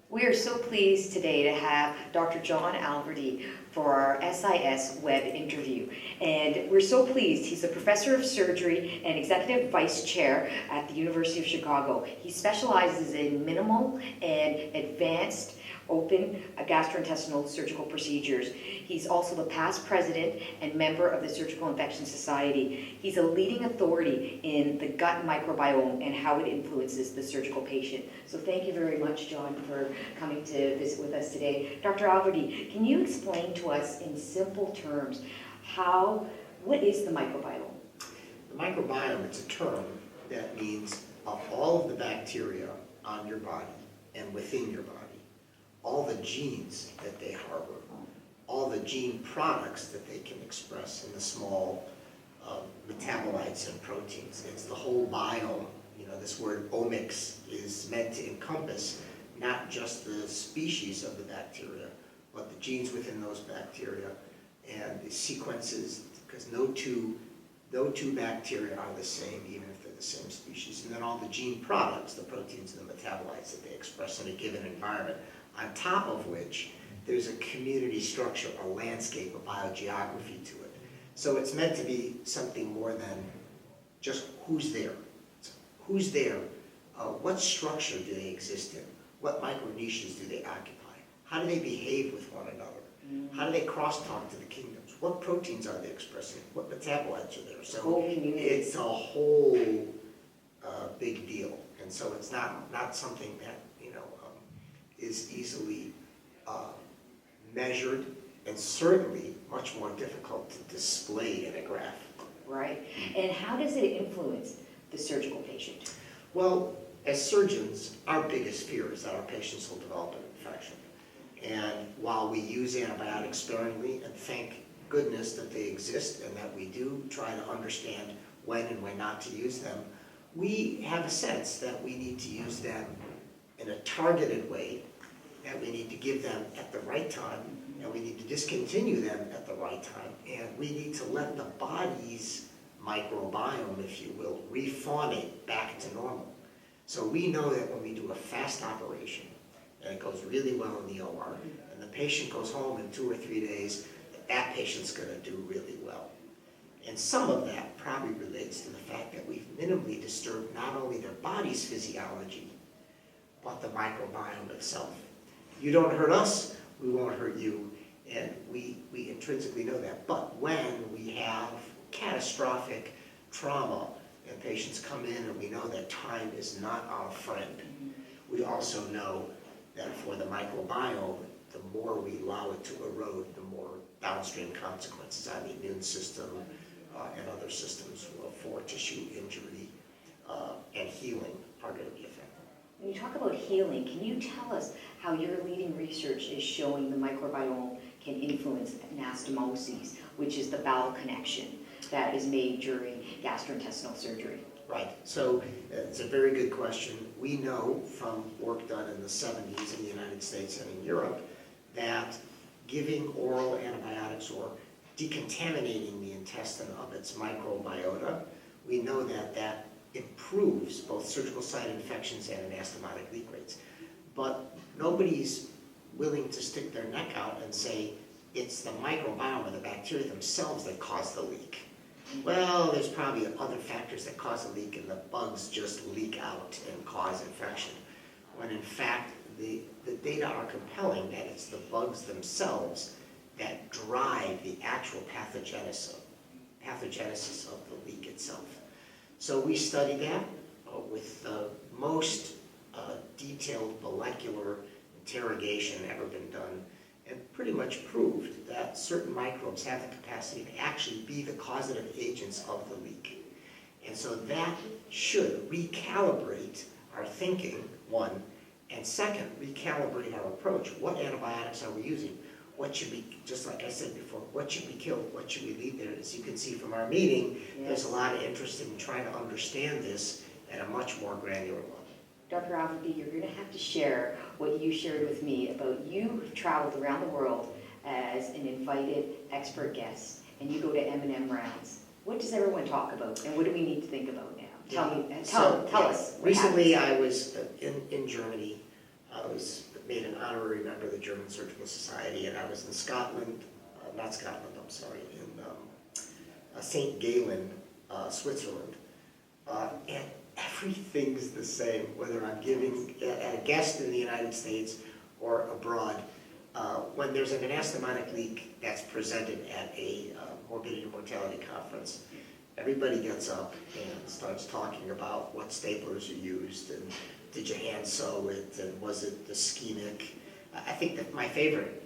We are so pleased today to have Dr. John Alverdy for our SIS web interview. And we're so pleased. He's a professor of surgery and executive vice chair at the University of Chicago. He specializes in minimal and advanced open gastrointestinal surgical procedures. He's also the past president and member of the Surgical Infection Society. He's a leading authority in the gut microbiome and how it influences the surgical patient. So thank you very much, John, for coming to visit with us today. Dr. Alverdy, can you explain to us in simple terms what is the microbiome? The microbiome, it's a term that means of all of the bacteria on your body and within your body, all the genes that they harbor, all the gene products that they can express in the small metabolites and proteins. It's the whole biome. You know, this word omics is meant to encompass not just the species of the bacteria, but the genes within those bacteria and the sequences, because no two bacteria are the same, even if they're the same species. And then all the gene products, the proteins and the metabolites that they express in a given environment, on top of which there's a community structure, a landscape, a biogeography to it. So it's meant to be something more than just who's there. Who's there? What structure do they exist in? What micro niches do they occupy? How do they behave with one another? How do they crosstalk to the kingdoms? What proteins are they expressing? What metabolites are there? So it's a whole big deal. And so it's not something that is easily measured, and certainly much more difficult to display in a graph. Right. And how does it influence the surgical patient? Well, as surgeons, our biggest fear is that our patients will develop an infection. And while we use antibiotics sparingly, and thank goodness that they exist and that we do try to understand when and when not to use them, we have a sense that we need to use them in a targeted way, that we need to give them at the right time, and we need to discontinue them at the right time, and we need to let the body's microbiome, if you will, refaunate back to normal. So we know that when we do a fast operation, and it goes really well in the OR, and the patient goes home in 2 or 3 days, that patient's going to do really well. And some of that probably relates to the fact that we've minimally disturbed not only their body's physiology, but the microbiome itself. You don't hurt us, we won't hurt you, and we intrinsically know that. But when we have catastrophic trauma and patients come in and we know that time is not our friend, we also know that for the microbiome, the more we allow it to erode, the more downstream consequences on the immune system and other systems for tissue injury and healing are going to be affected. When you talk about healing, can you tell us how your leading research is showing the microbiome can influence anastomoses, which is the bowel connection that is made during gastrointestinal surgery? Right. So it's a very good question. We know from work done in the 70s in the United States and in Europe that giving oral antibiotics or decontaminating the intestine of its microbiota, we know that that improves both surgical site infections and anastomotic leak rates. But nobody's willing to stick their neck out and say it's the microbiome or the bacteria themselves that cause the leak. Well, there's probably other factors that cause a leak, and the bugs just leak out and cause infection. When in fact, the data are compelling that it's the bugs themselves that drive the actual pathogenesis of the leak itself. So we studied that with the most detailed molecular interrogation ever been done, and pretty much proved that certain microbes have the capacity to actually be the causative agents of the leak. And so that should recalibrate our thinking, one, and second, recalibrate our approach. What antibiotics are we using? What should we, just like I said before, what should we kill? What should we leave there? As you can see from our meeting, there's a lot of interest in trying to understand this at a much more granular level. Dr. Alverdy, you're going to have to share what you shared with me about you traveled around the world as an invited expert guest, and you go to M&M rounds. What does everyone talk about, and what do we need to think about now? Tell us. Recently I was in Germany I was made an honorary member of the German Surgical Society, and I was in Scotland, not Scotland, I'm sorry, in St. Gallen, Switzerland. And everything's the same, whether I'm giving a guest in the United States or abroad. When there's an anastomotic leak that's presented at a morbidity and mortality conference, everybody gets up and starts talking about what staplers you used, and did you hand sew it, and was it ischemic? I think that my favorite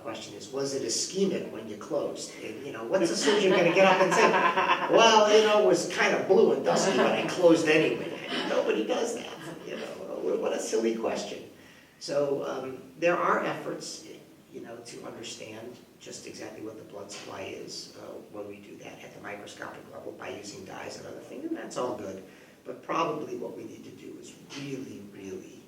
question is, was it ischemic when you closed? And what's a surgeon going to get up and say, well, it was kind of blue and dusty, but I closed anyway. Nobody does that. What a silly question. So there are efforts, to understand just exactly what the blood supply is when we do that at the microscopic level by using dyes and other things, and that's all good. But probably what we need to do is really, really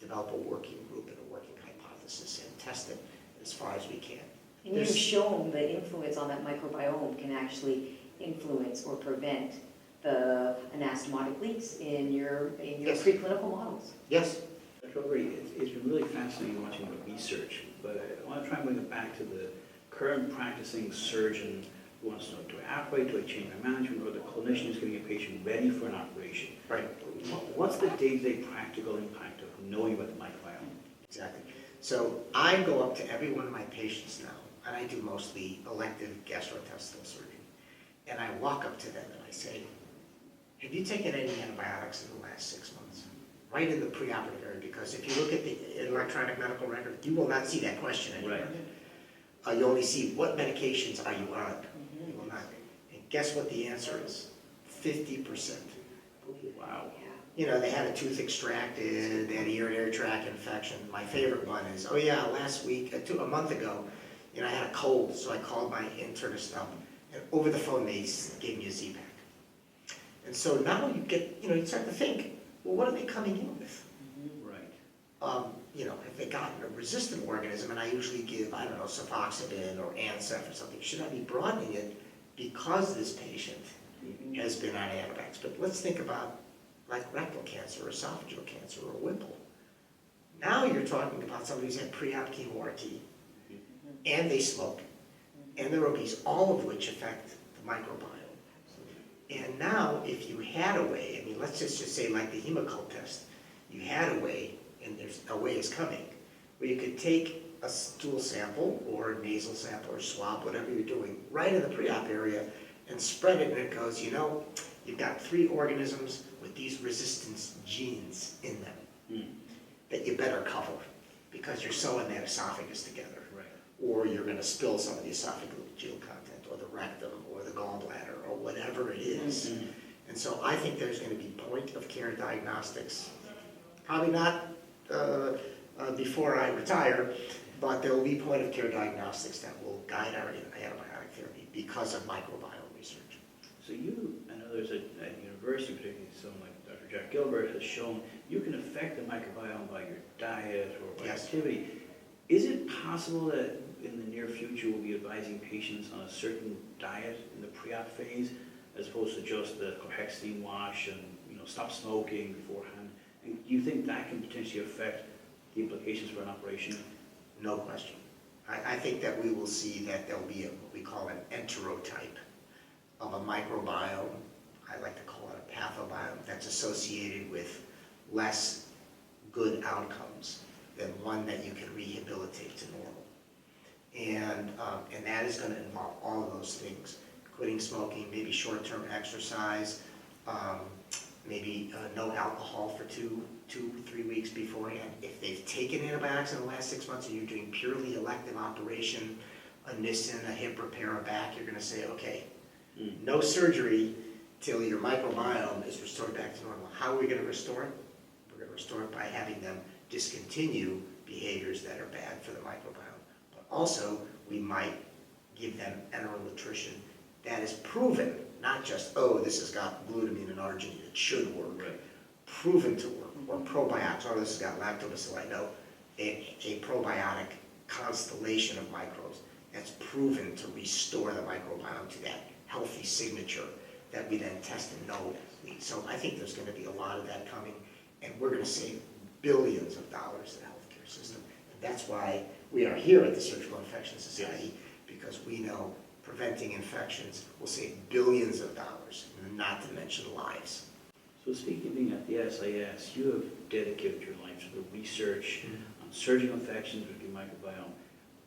develop a working group and a working hypothesis and test it as far as we can. And you've shown the influence on that microbiome can actually influence or prevent the anastomotic leaks in your Yes. preclinical models. Yes. Dr. Alverdy, it's been really fascinating watching the research, but I want to try and bring it back to the current practicing surgeon who wants to know, do I operate, do I change my management, or the clinician is getting a patient ready for an operation? Right. What's the day-to-day practical impact of knowing about the microbiome? Exactly. So I go up to every one of my patients now, and I do mostly elective gastrointestinal surgery, and I walk up to them and I say, have you taken any antibiotics in the last 6 months? Right in the preoperative area, because if you look at the electronic medical record, you will not see that question anymore. Right. You only see what medications are you on. You will not. And guess what the answer is? 50%. Wow. They had a tooth extracted, they had a urinary tract infection. My favorite one is, oh yeah, last week, a month ago, I had a cold, so I called my internist up, and over the phone they gave me a Z-Pack. And so now you get, you start to think, well, what are they coming in with? Right. If they gotten a resistant organism, and I usually give, I don't know, cefoxiben or Ancef or something, should I be broadening it because this patient has been on antibiotics? But let's think about like rectal cancer or esophageal cancer or Whipple. Now you're talking about somebody who's had pre-op chemo-RT, and they smoke, and they're obese, all of which affect the microbiome. And now, if you had a way, let's just say like the Hemocult test, you had a way, and there's a way is coming, where you could take a stool sample or a nasal sample or swab, whatever you're doing, right in the pre-op area and spread it, and it goes, you've got 3 organisms with these resistance genes in them that you better cover because you're sewing that esophagus together. Right. Or you're going to spill some of the esophageal content or the rectum or the gallbladder or whatever it is. And so I think there's going to be point-of-care diagnostics, probably not before I retire, but there will be point-of-care diagnostics that will guide our antibiotic therapy because of microbiome research. So you and others at university, particularly someone like Dr. Jack Gilbert, has shown you can affect the microbiome by your diet or by activity. Is it possible that in the near future we'll be advising patients on a certain diet in the pre-op phase, as opposed to just the chlorhexidine wash and stop smoking beforehand? And do you think that can potentially affect the implications for an operation? No question. I think that we will see that there'll be what we call an enterotype of a microbiome. I like to call it a pathobiome that's associated with less good outcomes than one that you can rehabilitate to normal. And that is going to involve all of those things. Quitting smoking, maybe short-term exercise, maybe no alcohol for 2-3 weeks beforehand. If they've taken antibiotics in the last 6 months and you're doing purely elective operation, a Nissen, a hip repair, a back, you're going to say, okay, no surgery till your microbiome is restored back to normal. How are we going to restore it? We're going to restore it by having them discontinue behaviors that are bad for the microbiome. But also, we might give them enteral nutrition that is proven, not just, oh, this has got glutamine and arginine, it should work. Right. Proven to work. Or probiotics, oh, this has got lactobacilli. No, a probiotic constellation of microbes that's proven to restore the microbiome to that healthy signature that we then test and know. So I think there's going to be a lot of that coming, and we're going to save billions of dollars in the healthcare system. And that's why we are here at the Surgical Infection Society, because we know preventing infections will save billions of dollars, not to mention lives. So speaking at the SIS, you have dedicated your life to the research on surgical infections with your microbiome.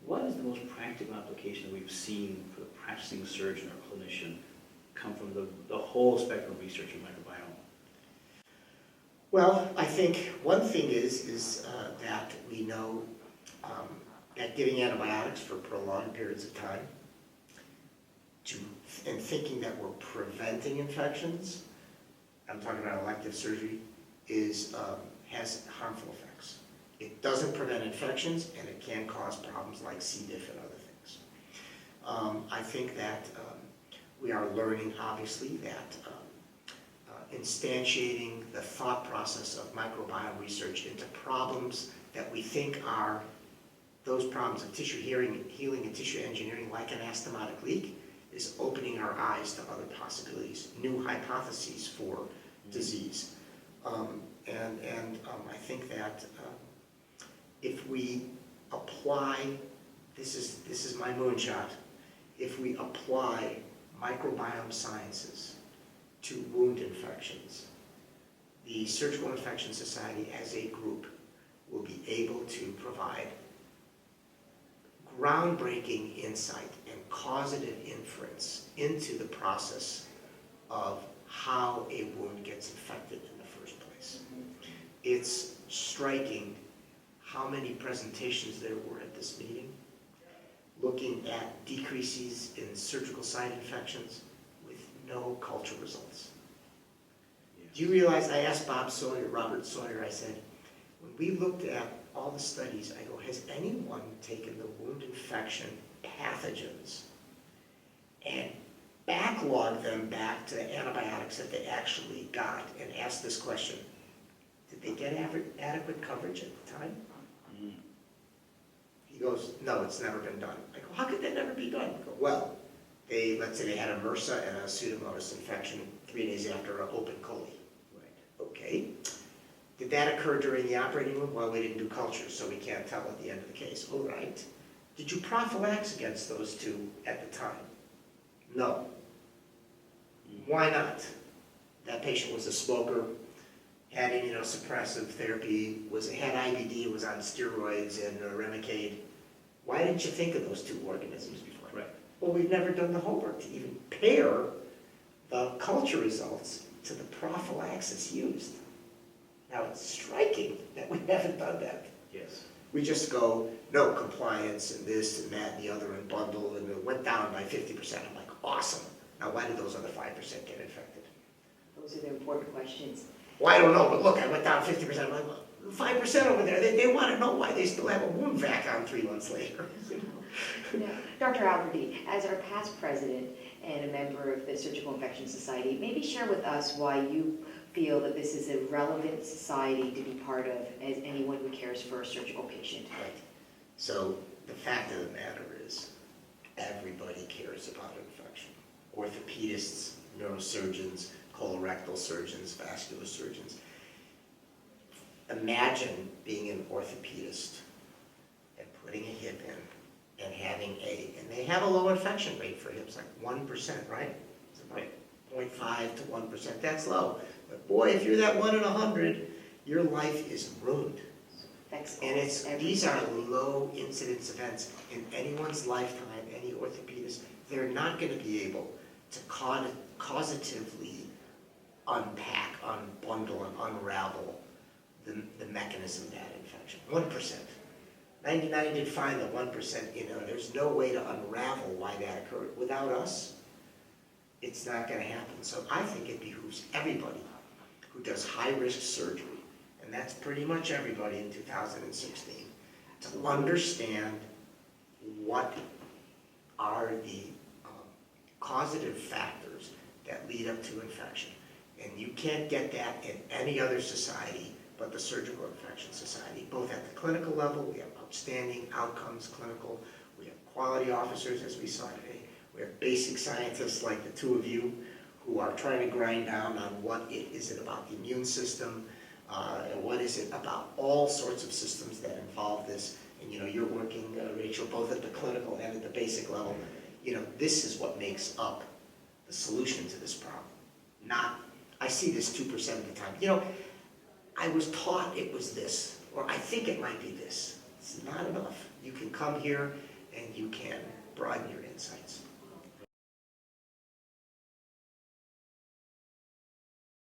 What is the most practical application that we've seen for the practicing surgeon or clinician come from the whole spectrum of research in microbiome? Well, I think one thing is that we know that giving antibiotics for prolonged periods of time and thinking that we're preventing infections, I'm talking about elective surgery, has harmful effects. It doesn't prevent infections, and it can cause problems like C. diff and other things. I think that we are learning, obviously, that instantiating the thought process of microbiome research into problems that we think are those problems of tissue healing and tissue engineering, like an anastomotic leak, is opening our eyes to other possibilities, new hypotheses for disease. I think that if we apply, this is my moonshot, if we apply microbiome sciences to wound infections, the Surgical Infection Society as a group will be able to provide groundbreaking insight and causative inference into the process of how a wound gets infected in the first place. It's striking how many presentations there were at this meeting looking at decreases in surgical site infections with no culture results. Do you realize, I asked Robert Sawyer, I said, when we looked at all the studies, I go, has anyone taken the wound infection pathogens and backlogged them back to the antibiotics that they actually got and asked this question, did they get adequate coverage at the time? He goes, no, it's never been done. I go, how could that never be done? I go, well, let's say they had a MRSA and a Pseudomonas infection 3 days after an open coli. Right. Okay. Did that occur during the operating room? Well, we didn't do cultures, so we can't tell at the end of the case. All right. Did you prophylax against those two at the time? No. Why not? That patient was a smoker, had immunosuppressive therapy, had IBD, was on steroids and Remicade. Why didn't you think of those two organisms before? Right. Well, we've never done the homework to even pair the culture results to the prophylaxis used. Now, it's striking that we haven't done that. Yes. We just go, no compliance and this and that and the other and bundle, and it went down by 50%. I'm like, awesome. Now, why did those other 5% get infected? Those are the important questions. Well, I don't know, but look, I went down 50%. I'm like, well, 5% over there, they want to know why they still have a wound vac on 3 months later. Now, Dr. Alverdy, as our past president and a member of the Surgical Infection Society, maybe share with us why you feel that this is a relevant society to be part of as anyone who cares for a surgical patient. Right. So the fact of the matter is, everybody cares about infection. Orthopedists, neurosurgeons, colorectal surgeons, vascular surgeons. Imagine being an orthopedist and putting a hip in and having and they have a low infection rate for hips, like 1%, right? It's about 0.5 to 1%, that's low. But boy, if you're that 1 in 100, your life is ruined. And these are low incidence events in anyone's lifetime, any orthopedist. They're not going to be able to causatively unpack, unbundle, and unravel the mechanism of that infection. 1%. 99 did fine, the 1%, there's no way to unravel why that occurred. Without us, it's not going to happen. So I think it behooves everybody who does high-risk surgery, and that's pretty much everybody in 2016, to understand what are the causative factors that lead up to infection. And you can't get that in any other society but the Surgical Infection Society. Both at the clinical level, we have outstanding outcomes clinical, we have quality officers, as we saw today, we have basic scientists like the two of you who are trying to grind down on what is it about the immune system, and what is visit about all sorts of systems that involve this. And you're working, Rachel, both at the clinical and at the basic level. This is what makes up the solution to this problem. Not, I see this 2% of the time. I was taught it was this, or I think it might be this. It's not enough. You can come here and you can broaden your insights.